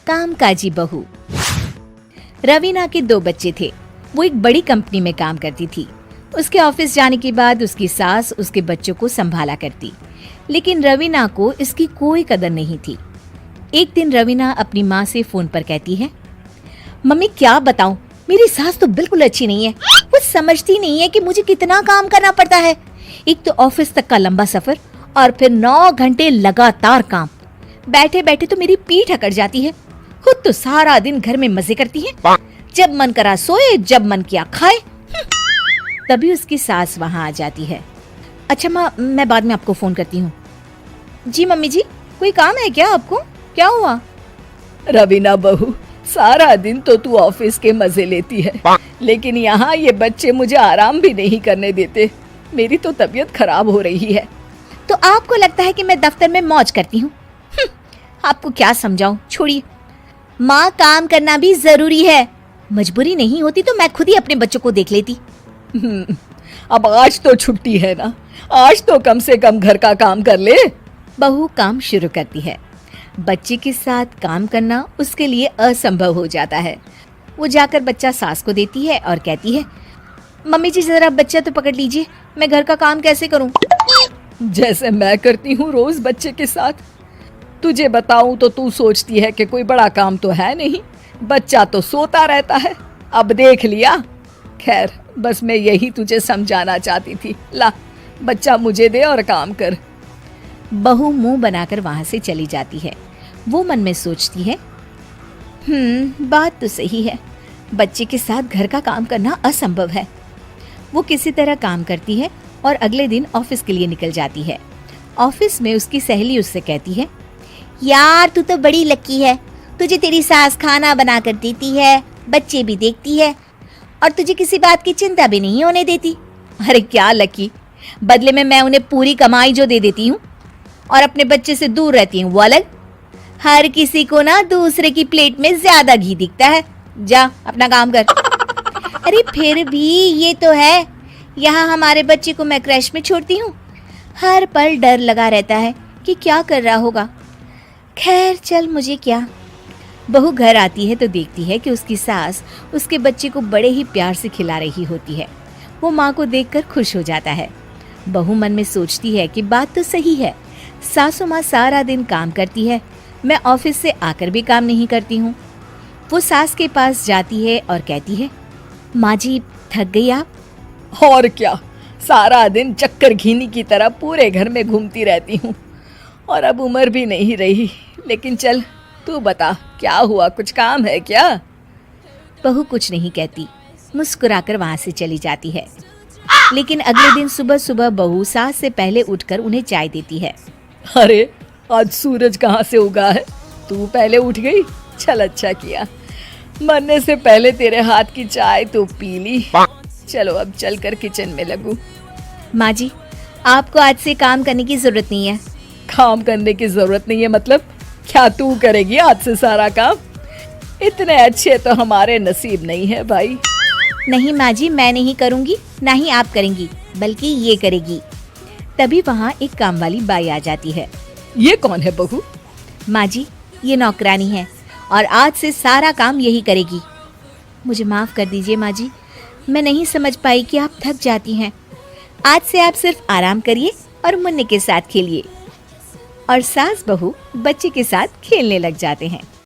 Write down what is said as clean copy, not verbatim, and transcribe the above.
कामकाजी बहू। रवीना के 2 बच्चे थे। वो एक बड़ी कंपनी में काम करती थी। उसके ऑफिस जाने के बाद उसकी सास उसके बच्चों को संभाला करती, लेकिन रवीना को इसकी कोई कदर नहीं थी। एक दिन रवीना अपनी माँ से फोन पर कहती है, मम्मी क्या बताऊं, मेरी सास तो बिल्कुल अच्छी नहीं है। वो समझती नहीं है कि मुझे कितना काम करना पड़ता है। एक तो ऑफिस तक का लंबा सफर और फिर 9 घंटे लगातार काम। बैठे बैठे तो मेरी पीठ अकड़ जाती है। खुद तो सारा दिन घर में मजे करती है, जब मन करा सोए, जब मन किया खाए। तभी उसकी सास वहाँ आ जाती है। अच्छा माँ, मैं बाद में आपको फोन करती हूँ। जी मम्मी जी, कोई काम है क्या आपको? क्या हुआ? रवीना बहू, सारा दिन तो तू ऑफिस के मजे लेती है, लेकिन यहाँ ये बच्चे मुझे आराम भी नहीं करने देते। मेरी तो तबीयत खराब हो रही है। तो आपको लगता है कि मैं दफ्तर में मौज करती हूँ? आपको क्या समझाऊं, छोड़िए। माँ, काम करना भी जरूरी है। मजबूरी नहीं होती तो मैं खुद ही अपने बच्चों को देख लेती। अब आज तो छुट्टी है ना, आज तो कम से कम घर का काम कर ले। बहू काम शुरू करती है। बच्चे के साथ काम करना उसके लिए असंभव हो जाता है। वो जाकर बच्चा सास को देती है और कहती है, मम्मी जी जरा बच्चा तो पकड़ लीजिए, मैं घर का काम कैसे करूं? जैसे मैं करती हूँ रोज बच्चे के साथ। तुझे बताऊं तो तू सोचती है कि कोई बड़ा काम तो है नहीं, बच्चा तो सोता रहता है। अब देख लिया। खैर, बस मैं यही तुझे समझाना चाहती थी। ला, बच्चा मुझे दे और काम कर। बहू मुंह बनाकर वहां से चली जाती है। वो मन में सोचती है, बात तो सही है, बच्चे के साथ घर का काम करना असंभव है। वो किसी तरह काम करती है और अगले दिन ऑफिस के लिए निकल जाती है। ऑफिस में उसकी सहेली उससे कहती है, यार तू तो बड़ी लकी है, तुझे तेरी सास खाना बना कर देती है, बच्चे भी देखती है और तुझे किसी बात की चिंता भी नहीं होने देती। अरे क्या लकी, बदले में मैं उन्हें पूरी कमाई जो दे देती हूँ और अपने बच्चे से दूर रहती हूँ वो अलग। हर किसी को ना दूसरे की प्लेट में ज्यादा घी दिखता है। जा अपना काम कर। अरे फिर भी ये तो है, यहाँ हमारे बच्चे को मैं क्रैश में छोड़ती हूँ, हर पल डर लगा रहता है कि क्या कर रहा होगा। खैर चल, मुझे क्या। बहू घर आती है तो देखती है कि उसकी सास उसके बच्चे को बड़े ही प्यार से खिला रही होती है। वो माँ को देखकर खुश हो जाता है। बहू मन में सोचती है कि बात तो सही है, सासू माँ सारा दिन काम करती है, मैं ऑफिस से आकर भी काम नहीं करती हूँ। वो सास के पास जाती है और कहती है, माँ जी थक गई आप? और क्या, सारा दिन चक्कर घीनी की तरह पूरे घर में घूमती रहती हूँ और अब उम्र भी नहीं रही। लेकिन चल तू बता, क्या हुआ, कुछ काम है क्या? बहू कुछ नहीं कहती, मुस्कुराकर वहां से चली जाती है। लेकिन अगले दिन सुबह सुबह बहू सास से पहले उठकर उन्हें चाय देती है। अरे आज सूरज कहाँ से उगा है, तू पहले उठ गई। चल अच्छा किया, मरने से पहले तेरे हाथ की चाय तो पी ली। चलो अब चलकर किचन में लगूं। माँ जी, आपको आज से काम करने की जरूरत नहीं है। काम करने की जरूरत नहीं है मतलब? क्या तू करेगी आज से सारा काम? इतने अच्छे तो हमारे नसीब नहीं है भाई। नहीं माँ जी, मैं नहीं करूँगी, ना ही आप करेंगी, बल्कि ये करेगी। तभी वहाँ एक काम वाली बाई आ जाती है। ये कौन है बहू? माँ जी, ये नौकरानी है और आज से सारा काम यही करेगी। मुझे माफ कर दीजिए माँ जी, मैं नहीं समझ पाई कि आप थक जाती हैं। आज से आप सिर्फ आराम करिए और मुन्ने के साथ खेलिए। और सास बहू बच्चे के साथ खेलने लग जाते हैं।